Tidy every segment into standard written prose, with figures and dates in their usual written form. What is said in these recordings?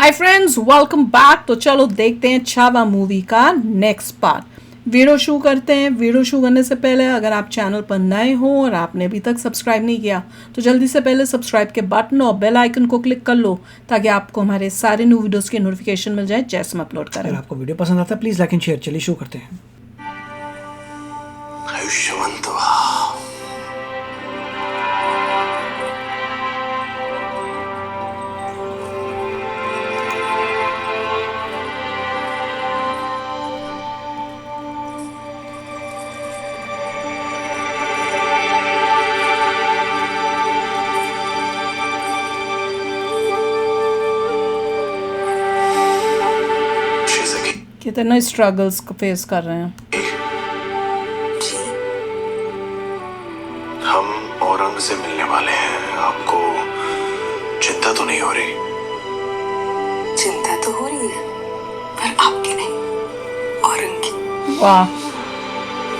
Hi friends, welcome back. तो चलो देखते हैं छावा मूवी का नेक्स्ट पार्ट। वीडियो शुरू करते हैं। वीडियो शुरू करने से पहले अगर आप चैनल पर नए हो और आपने अभी तक सब्सक्राइब नहीं किया तो जल्दी से पहले सब्सक्राइब के बटन और बेल आइकन को क्लिक कर लो ताकि आपको हमारे सारे न्यू वीडियोस की नोटिफिकेशन मिल जाए जैसे हम अपलोड करें। अगर आपको वीडियो पसंद आता है प्लीज लाइक एंड शेयर। चलिए शुरू करते हैं। आयुष्यवंत कितना स्ट्रगल्स को फेस कर रहे हैं। हम औरंग से मिलने वाले हैं। आपको चिंता तो नहीं हो रही? चिंता तो हो रही है, पर आपकी नहीं, औरंग की। वाह।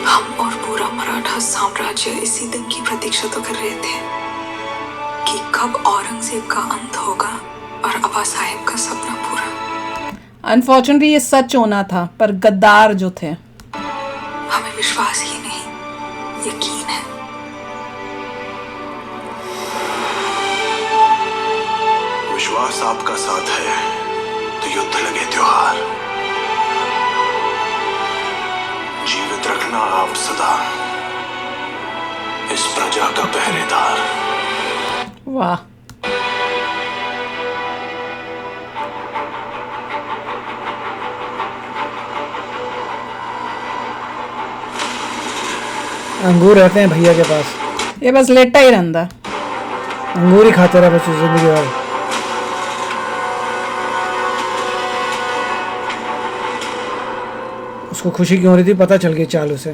हम और पूरा मराठा साम्राज्य इसी दिन की प्रतीक्षा तो कर रहे थे कि कब औरंगजेब का अंत होगा और अब्बा साहिब का सपना पूरा। अनफॉर्चुनेटली ये सच होना था, पर गद्दार जो थे। हमें विश्वास ही नहीं, यकीन है। विश्वास आपका साथ है तो युद्ध लगे त्योहार। जीवित रखना आप सदा इस प्रजा का पहरेदार। वाह। अंगूर रहते हैं भैया के पास। ये बस लेटा ही रहता। अंगूर ही खाते रहे बस जिंदगी भर। उसको खुशी क्यों हो रही थी पता चल गई चालू से।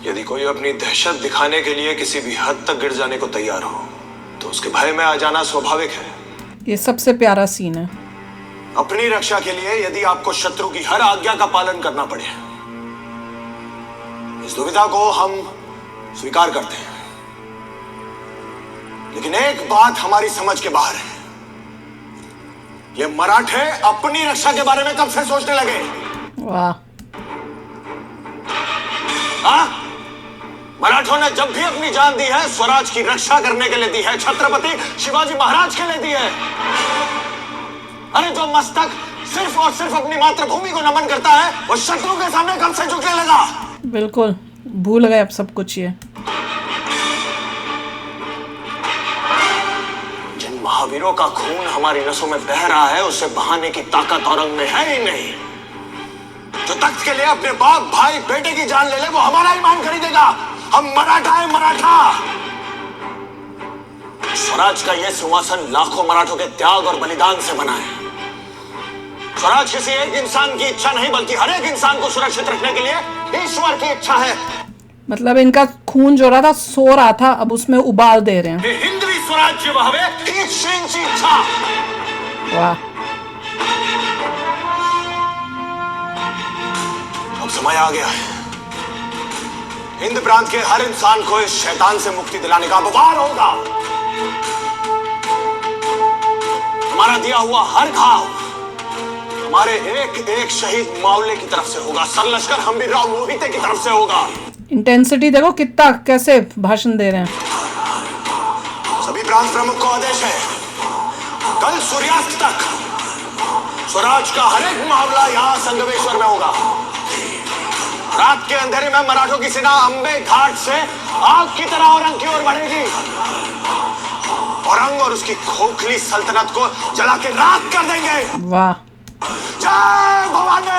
यदि कोई अपनी दहशत दिखाने के लिए किसी भी हद तक गिर जाने को तैयार हो तो उसके भय में आ जाना स्वाभाविक है। ये सबसे प्यारा सीन है। अपनी रक्षा के लिए यदि आपको शत्रु की हर आज्ञा का पालन करना पड़े, इस दुविधा को हम स्वीकार करते हैं। लेकिन एक बात हमारी समझ के बाहर है। ये मराठे अपनी रक्षा के बारे में कब से सोचने लगे? वाह। हाँ? मराठों ने जब भी अपनी जान दी है स्वराज की रक्षा करने के लिए दी है, छत्रपति शिवाजी महाराज के लिए दी है। अरे जो मस्तक सिर्फ और सिर्फ अपनी मातृभूमि को नमन करता है वो शत्रु के सामने कब से झुकने लगा? बिल्कुल भूल गए अब सब कुछ। ये जिन महावीरों का खून हमारी नसों में बह रहा है उसे बहाने की ताकत औरंग में है ही नहीं। जो तख्त के लिए अपने बाप भाई बेटे की जान ले ले वो हमारा ईमान खरीदेगा। हम मराठा है, मराठा। स्वराज का यह सिंहासन लाखों मराठों के त्याग और बलिदान से बना है। स्वराज किसी एक इंसान की इच्छा नहीं बल्कि हर एक इंसान को सुरक्षित रखने के लिए ईश्वर की इच्छा है। मतलब इनका खून जो रहा था सो रहा था, अब उसमें उबाल दे रहे हैं। हिंदवी स्वराज्य वहावे हीच श्रेणीची इच्छा। वाह। अब समय आ गया है। हिंद प्रांत के हर इंसान को इस शैतान से मुक्ति दिलाने का वार होगा। हमारा दिया हुआ हर घाव हमारे एक एक शहीद मावले की तरफ से होगा। सरलश्कर हम्बीरराव मोहिते की तरफ से होगा। इंटेंसिटी देखो कितना, कैसे भाषण दे रहे हैं। सभी प्रांत प्रमुख को आदेश है, कल सूर्यास्त तक स्वराज का हर एक मामला यहाँ संगमेश्वर में होगा। रात के अंधेरे में मराठों की सेना अंबे घाट से आग की तरह औरंग की ओर बढ़ेगी। औरंग और उसकी खोखली सल्तनत को जला के राख कर देंगे। वाह। जय भवानी।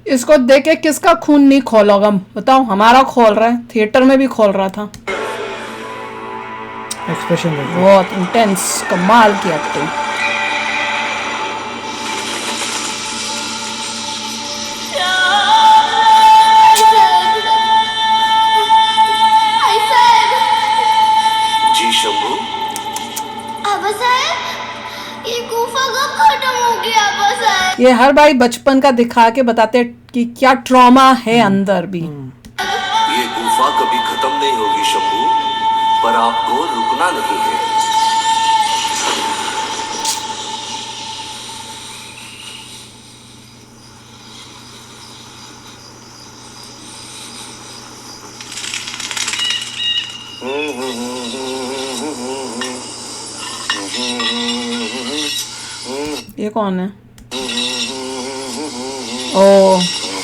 इसको देख के किसका खून नहीं खोला होगा बताओ? हमारा खोल रहा है, थिएटर में भी खोल रहा था। एक्सप्रेशन बहुत इंटेंस, कमाल की एक्टिंग। जी शंभू। ये गुफा कब खत्म होगी वापस आए? ये हर बारी बचपन का दिखा के बताते हैं कि क्या ट्रॉमा है अंदर भी। ये गुफा कभी खत्म नहीं होगी शंभू, पर आपको रुकना नहीं है। ये कौन है? ओ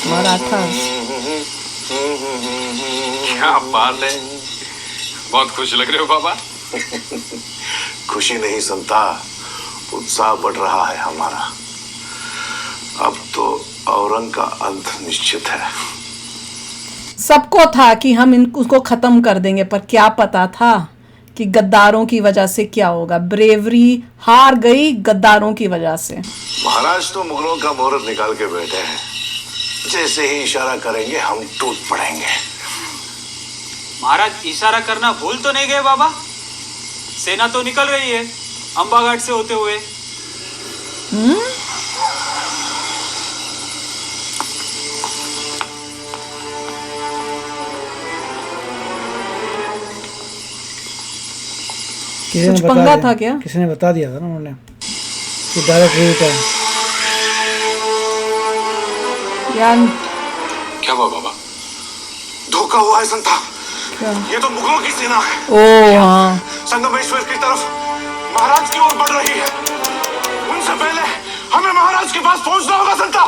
मराठा। क्या बात है, बहुत खुश लग रहे हो बाबा। खुशी नहीं संता, उत्साह बढ़ रहा है हमारा। अब तो औरंग का अंत निश्चित है। सबको था कि हम उसको खत्म कर देंगे, पर क्या पता था कि गद्दारों की वजह से क्या होगा। ब्रेवरी हार गई गद्दारों की वजह से। महाराज तो मुगलों का मुहूर्त निकाल के बैठे हैं, जैसे ही इशारा करेंगे हम टूट पड़ेंगे। महाराज इशारा करना भूल तो नहीं गए बाबा? सेना तो निकल रही है अंबा घाट से होते हुए। कुछ पंगा था क्या? किसी ने बता दिया था ना उन्होंने कि डायरेक्ट रूट है। यार क्या हुआ बाबा? धोखा हुआ है संता। क्या? ये तो मुगलों की सेना है। ओ हाँ, संगमेश्वर की तरफ महाराज की ओर बढ़ रही है। उनसे पहले हमें महाराज के पास पहुंचना होगा संता।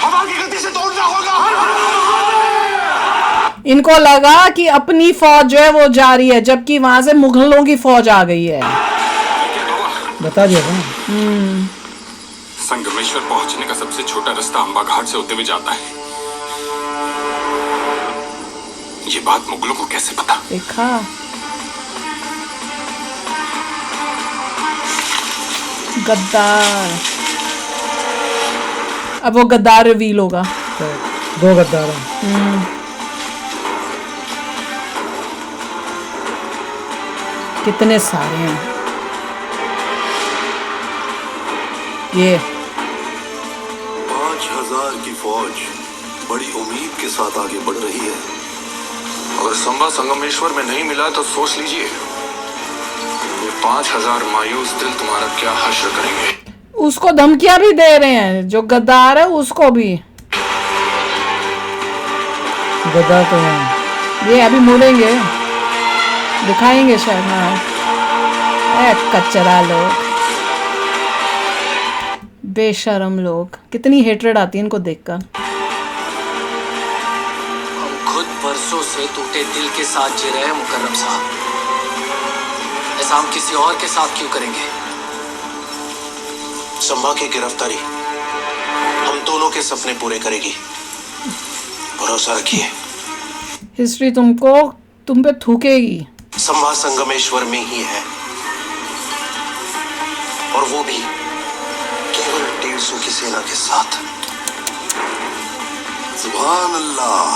हवा की गति से दौड़ना होगा। इनको लगा कि अपनी फौज जो है वो जा रही है, जबकि वहां से मुगलों की फौज आ गई है। बता दिया था ना। संगमेश्वर पहुंचने का सबसे छोटा रास्ता अंबा घाट से होते हुए जाता है। ये बात मुगलों को कैसे पता? देखा, गद्दार। अब वो गद्दार रिवील होगा। तो 2 गद्दार हैं। कितने सारे हैं ये। 5000 की फौज बड़ी उम्मीद के साथ आगे बढ़ रही है। अगर संभा संगमेश्वर में नहीं मिला तो सोच लीजिए ये 5000 मायूस दिल तुम्हारा क्या हश्र करेंगे। उसको धमकियां भी दे रहे हैं, जो गद्दार है उसको भी। गद्दार तो हैं। ये अभी मुड़ेंगे, दिखाएंगे शायद। हाँ, कचरा लोग, बेशरम लोग। कितनी हेट्रेड आती है इनको देखकर। हम खुद बरसों से टूटे दिल के साथ जी रहे हैं मुकर्रम साहब। ऐसा हम किसी और के साथ क्यों करेंगे? संभा की गिरफ्तारी हम दोनों के सपने पूरे करेगी, भरोसा रखिए। हिस्ट्री तुम पे थूकेगी। संभा संगमेश्वर में ही है, और वो भी केवल 150 की सेना के साथ। सुभान अल्लाह,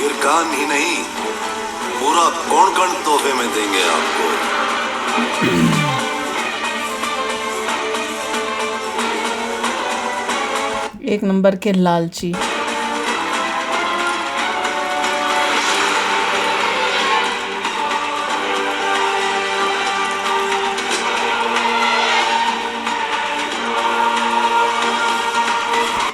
गिरकान ही नहीं पूरा कोणकण तोहफे में देंगे आपको। एक नंबर के लालची।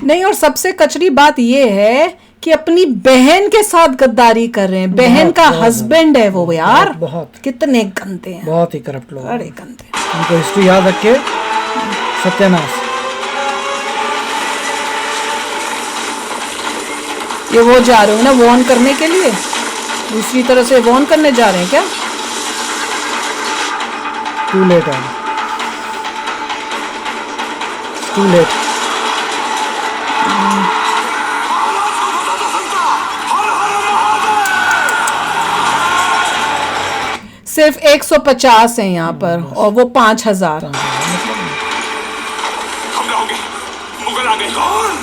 नहीं, और सबसे कचरी बात ये है कि अपनी बहन के साथ गद्दारी कर रहे हैं। बहन का हस्बैंड है वो यार। बहुत कितने गंदे हैं, बहुत ही करप्ट लोग। बड़े गंदे। उनको हिस्ट्री याद रख के सत्यानाश। ये वो जा रहे हो ना वॉर्न करने के लिए, दूसरी तरह से वॉर्न करने जा रहे हैं क्या? टू लेट है, टू लेट। सिर्फ 150 है यहाँ पर और वो 5000। घबराओगे, मुगल आ गए। कौन?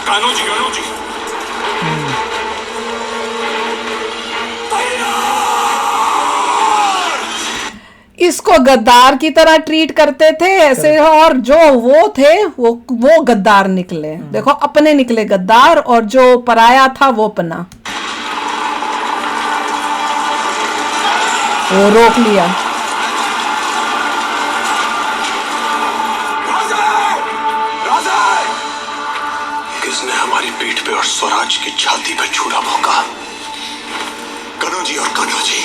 कान्हो जी, कान्हो जी। इसको गद्दार की तरह ट्रीट करते थे ऐसे, और जो वो थे वो गद्दार निकले। देखो अपने निकले गद्दार, और जो पराया था वो अपना। वो रोक लिया। किसने हमारी पीठ पे और स्वराज की छाती पे छुरा भोंका? कनौजी और Kanauji.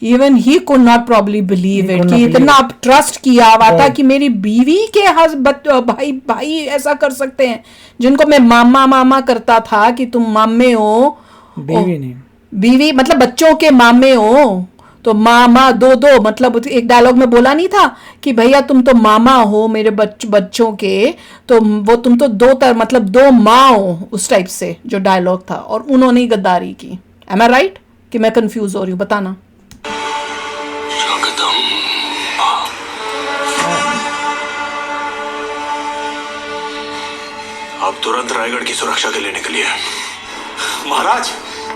Even he could not probably believe it कि इतना ट्रस्ट किया हुआ था कि मेरी बीवी के भाई ऐसा कर सकते हैं, जिनको मैं मामा मामा करता था कि तुम मामे हो। बीवी नहीं, बीवी मतलब बच्चों के मामे हो, तो मामा दो मतलब एक डायलॉग में बोला नहीं था कि भैया तुम तो मामा हो मेरे बच्चों के, तो वो तुम तो मतलब दो माँ हो, उस टाइप से जो डायलॉग था। और उन्होंने ही गद्दारी की। एम आई राइट कि मैं कंफ्यूज हो रही हूँ? बताना। अब तुरंत रायगढ़ की सुरक्षा के लिए निकलिए। महाराज,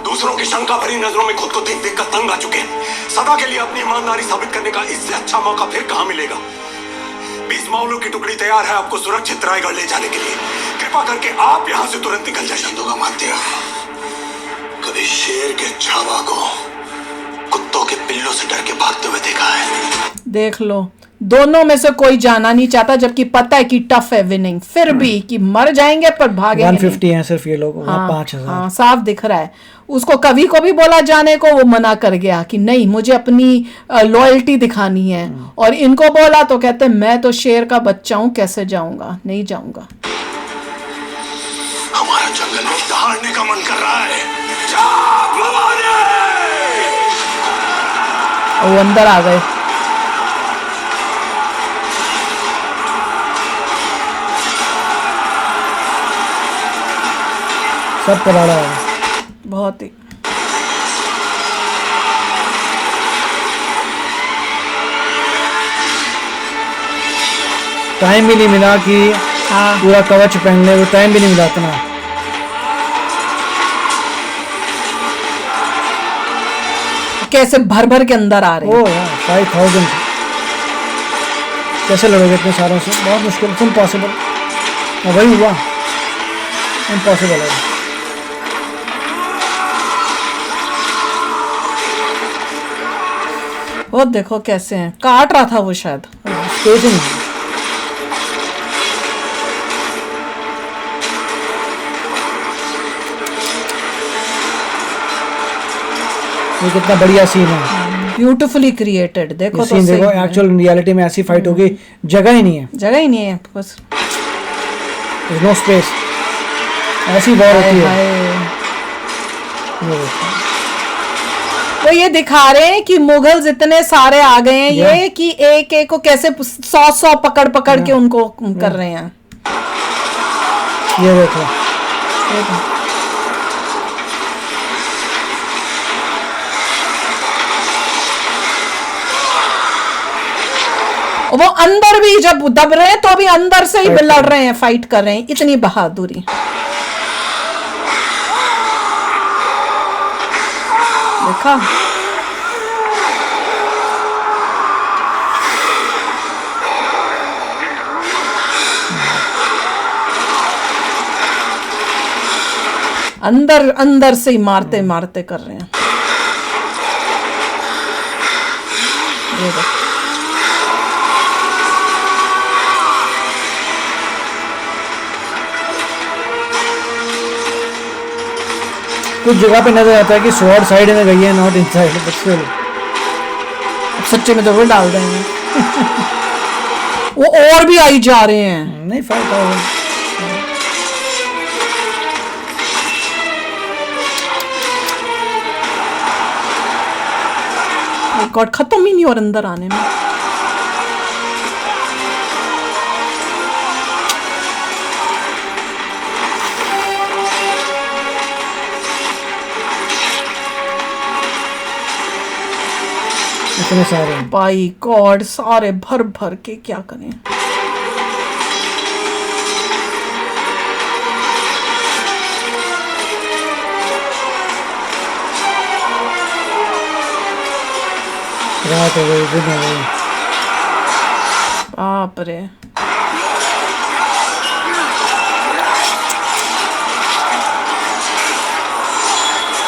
दूसरों की शंका भरी नजरों में खुद को देख देख कर तंग आ चुके हैं। सदा के लिए अपनी ईमानदारी साबित करने का इससे अच्छा मौका फिर कहां मिलेगा? 20 मावलों की टुकड़ी तैयार है आपको सुरक्षित रायगढ़ ले जाने के लिए। कृपा करके आप यहां से तुरंत निकल जाइए। का मानते हो, कभी शेर के छावा को कुत्तों के पिल्लों से डर के भागते हुए देखा है? देख लो, दोनों में से कोई जाना नहीं चाहता, जबकि पता है कि टफ है विनिंग, फिर भी कि मर जाएंगे पर भागेंगे 150 हैं सिर्फ ये लोग। हाँ, 5000। हाँ, साफ दिख रहा है। उसको कवि को भी बोला जाने को, वो मना कर गया कि नहीं मुझे अपनी लॉयल्टी दिखानी है। और इनको बोला तो कहते मैं तो शेर का बच्चा हूं, कैसे जाऊंगा? नहीं जाऊंगा। हमारा जंगल में दहाड़ने का मन कर रहा है। वो अंदर आ गए। सब कराड़ा है बहुत ही। टाइम भी नहीं मिला कि पूरा कवच पहनने को, टाइम भी नहीं मिला इतना। कैसे भर भर के अंदर आ रहे हैं। 5000 कैसे लड़ोगे इतने सारों से? बहुत मुश्किल, इम्पॉसिबल। वही हुआ, इम्पॉसिबल है। वो देखो कैसे हैं, काट रहा था वो शायद। स्पेसिंग ये कितना बढ़िया सीन है, ब्यूटीफुली क्रिएटेड। देखो तो सीन देखो, एक्चुअल रियलिटी में ऐसी फाइट होगी, जगह ही नहीं है, जगह ही नहीं है, बस नो स्पेस। ऐसी वॉर होती है। तो ये दिखा रहे हैं कि मुगल्स इतने सारे आ गए हैं ये कि एक एक को कैसे 100 पकड़ पकड़ के उनको कर रहे हैं। ये देखो, वो अंदर भी जब दब रहे हैं तो भी अंदर से ही लड़ रहे हैं, फाइट कर रहे हैं। इतनी बहादुरी देखा। अंदर अंदर से ही मारते मारते कर रहे हैं। ये देखो, कुछ जगह पे नजर आता है कि स्वॉर्ड साइड में गई है, नॉट इनसाइड, बट स्टिल सच्चे में तो वो डाल रहे हैं। वो और भी आई जा रहे हैं। नहीं फाइट हो। गॉड, खत्म ही नहीं और अंदर आने में। इतने सारे बाई गॉड, सारे भर भर के क्या करें। रात हो गई, दिन हो गई। बाप रे।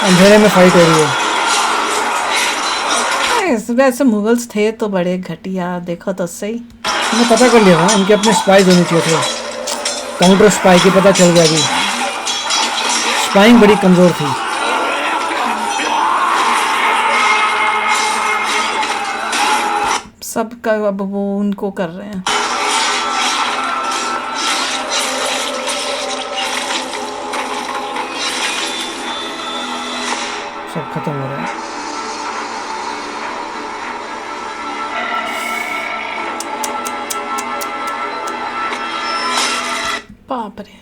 अंधेरे में फाइट हो रही है। वैसे मुगल्स थे तो बड़े घटिया, देखो तो सही। मैंने पता कर लिया था, इनके अपने स्पाइज होने चाहिए थे। काउंटर स्पाई की पता चल गया अभी। स्पाइंग बड़ी कमजोर थी। सबका अब वो उनको कर रहे हैं। सब खत्म हो रहा है। बाप रे।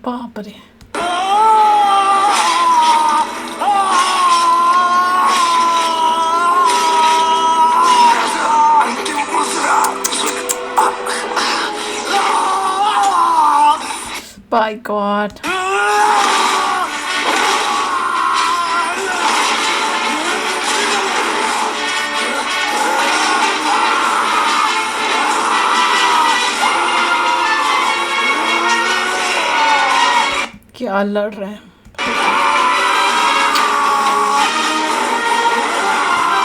बाप रे। By God. क्या लड़ रहे हैं।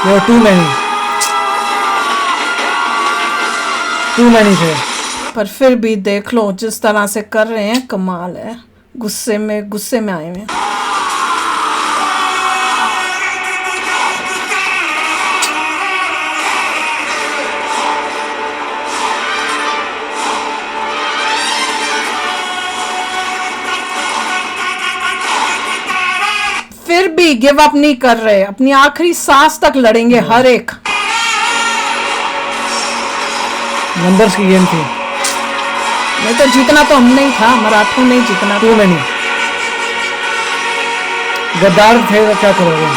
There are too many थे। पर फिर भी देख लो जिस तरह से कर रहे हैं, कमाल है। गुस्से में आए हुए हैं। फिर भी गिव अप नहीं कर रहे, अपनी आखिरी सांस तक लड़ेंगे हर एक। नंबर्स की गेम थी। नहीं तो जीतना तो हमने ही था, मराठों ने जीतना। टू मैनी गद्दार थे तो क्या करोगे।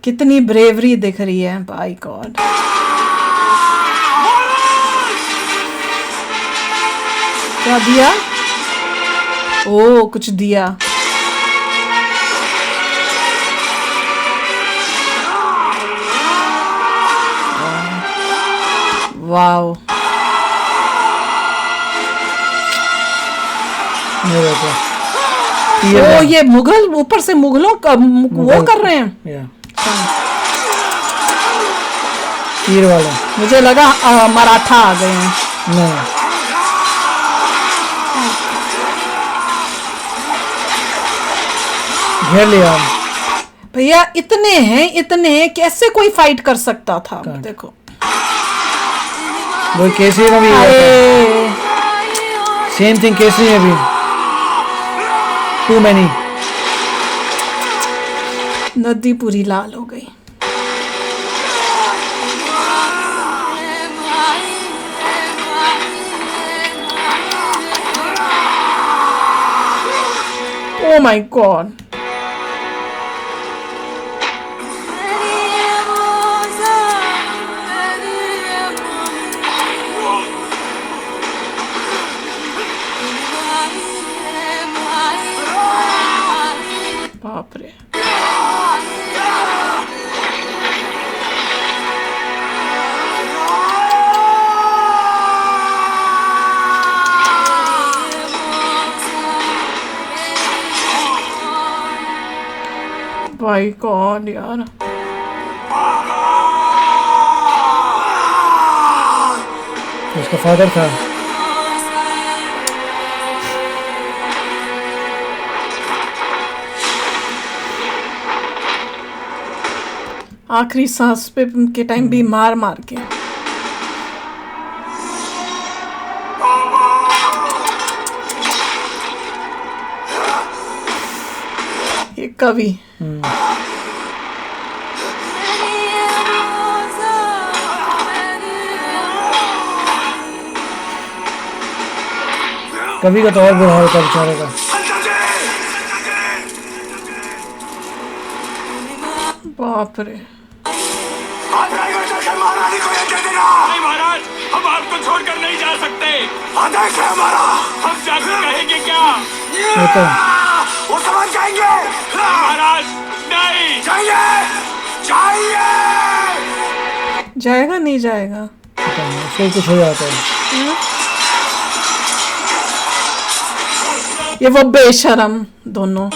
कितनी ब्रेवरी दिख रही है, बाय गॉड। क्या दिया? ओ कुछ दिया। वाओ। ओ ये मुगल ऊपर से मुगलों का वो कर रहे हैं। तीर वाले। मुझे लगा मराठा आ गए हैं। नहीं। घेर लिया भैया। इतने कैसे कोई फाइट कर सकता था। देखो वो केसरी में भी सेम थिंग। केसरी में भी टू मैनी। नदी पूरी लाल हो गई। Oh my God. बाप रे। भाई कौन यार। उसका फादर था। आखिरी सांस पे के टाइम भी मार मार के। ये कवि। कभी का तो और बुरा होता है बेचारे का। बाप रे, महारानी को ये कह देना। नहीं महाराज, हम आपको छोड़कर नहीं जा सकते। आदेश है हमारा। हम जाकर कहेंगे क्या? वो तो वो समझ जाएंगे। महाराज नहीं चाहिए, चाहिए। जाएगा नहीं जाएगा? पता नहीं, उसको कुछ हो जाता है। ये वो बेशरम दोनों।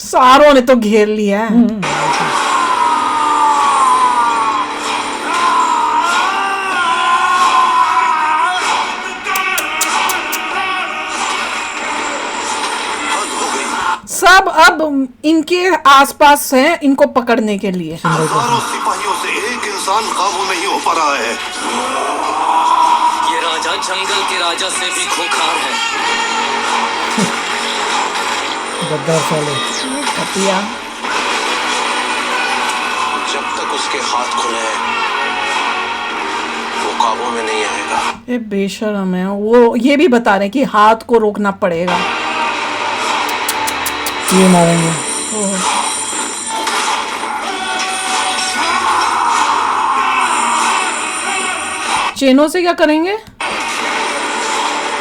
सारों ने तो घेर लिया है। सब अब इनके आसपास हैं इनको पकड़ने के लिए। हजारों सिपाहियों से एक इंसान काबू नहीं हो पा रहा है। ये राजा जंगल के राजा से भी खूंखार है। गद्दार साले। कपिया जब तक उसके हाथ खुले हैं वो काबू में नहीं आएगा। ये बेशरम है। वो ये भी बता रहे हैं कि हाथ को रोकना पड़ेगा। ये मारेंगे। चेनों से क्या करेंगे?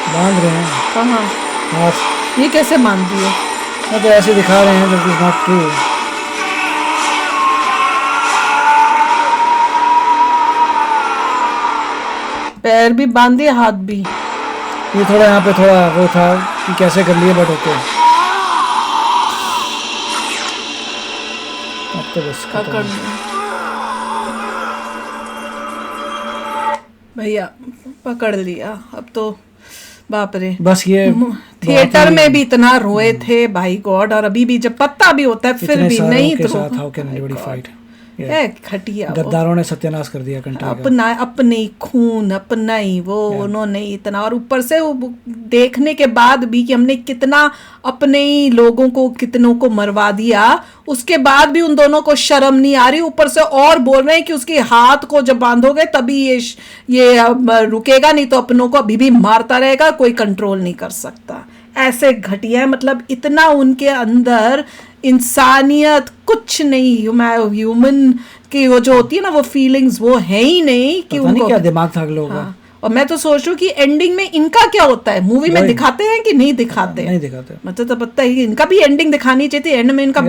बांध रहे हैं कहाँ? हाथ। ये कैसे बांध दिए? तो ऐसे दिखा रहे हैं, बट इज नॉट ट्रू। पैर भी बांध दिए, हाथ भी। ये थोड़ा यहाँ पे थोड़ा वो था कि कैसे कर लिए, बट ओके। अब तो बस खत्म। पकड़ लिया भैया, पकड़ लिया। अब तो बाप रे, बस ये थिएटर में भी इतना रोए थे भाई गॉड, और अभी भी जब पत्ता भी होता है फिर भी नहीं के तो साथ हाउ कैन एनीबॉडी फाइट। खटिया वो। गद्दारों ने सत्यानाश कर दिया कंट्री का। अपना अपने खून, अपना ही वो उन्होंने इतना, और ऊपर से वो देखने के बाद भी कि हमने कितना अपने ही लोगों को कितनों को मरवा दिया, उसके बाद भी उन दोनों को शर्म नहीं आ रही। ऊपर से और बोल रहे हैं कि उसके हाथ को जब बांधोगे तभी ये रुकेगा, नहीं तो अपनों को अभी भी मारता रहेगा, कोई कंट्रोल नहीं कर सकता। ऐसे घटिया, मतलब इतना उनके अंदर इंसानियत कुछ नहीं, ह्यूमन की वो जो होती है ना वो फीलिंग्स वो है ही नहीं कि उनको क्या दिमाग था लोगों का। हाँ। और मैं तो सोच रही हूँ कि एंडिंग में इनका क्या होता है, मूवी में दिखाते हैं कि नहीं दिखाते? नहीं दिखाते। मतलब तो पता है कि इनका भी एंडिंग दिखानी चाहिए, एंड में इनका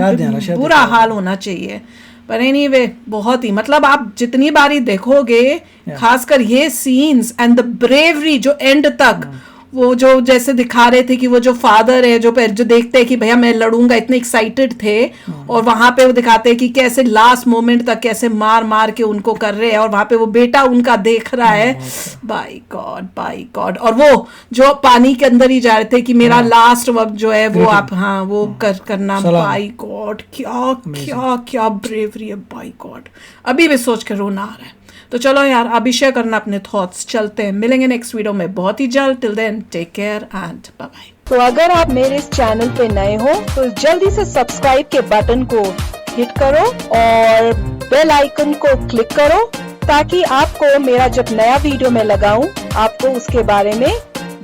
बुरा हाल होना चाहिए। पर एनीवे बहुत ही, मतलब आप जितनी बारी देखोगे, खासकर ये सीन्स एंड द ब्रेवरी जो एंड तक, वो जो जैसे दिखा रहे थे कि वो जो फादर है जो देखते हैं कि भैया मैं लड़ूंगा, इतने एक्साइटेड थे, और वहां पे वो दिखाते हैं कि कैसे लास्ट मोमेंट तक कैसे मार मार के उनको कर रहे हैं, और वहां पे वो बेटा उनका देख रहा है। By God. और वो जो पानी के अंदर ही जा रहे थे कि मेरा लास्ट वक्त जो है वो आप वो करना। बाय गॉड, क्या क्या क्या ब्रेवरी है, बाय गॉड। अभी भी सोच कर रोना आ रहा है। तो चलो यार, अभी शेयर करना अपने थॉट्स। चलते हैं, मिलेंगे नेक्स्ट वीडियो में बहुत ही जल्द। Till then take care and bye bye. तो अगर आप मेरे इस चैनल पे नए हो तो जल्दी से सब्सक्राइब के बटन को हिट करो और बेल आइकन को क्लिक करो, ताकि आपको मेरा जब नया वीडियो मैं लगाऊं आपको उसके बारे में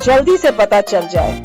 जल्दी से पता चल जाए।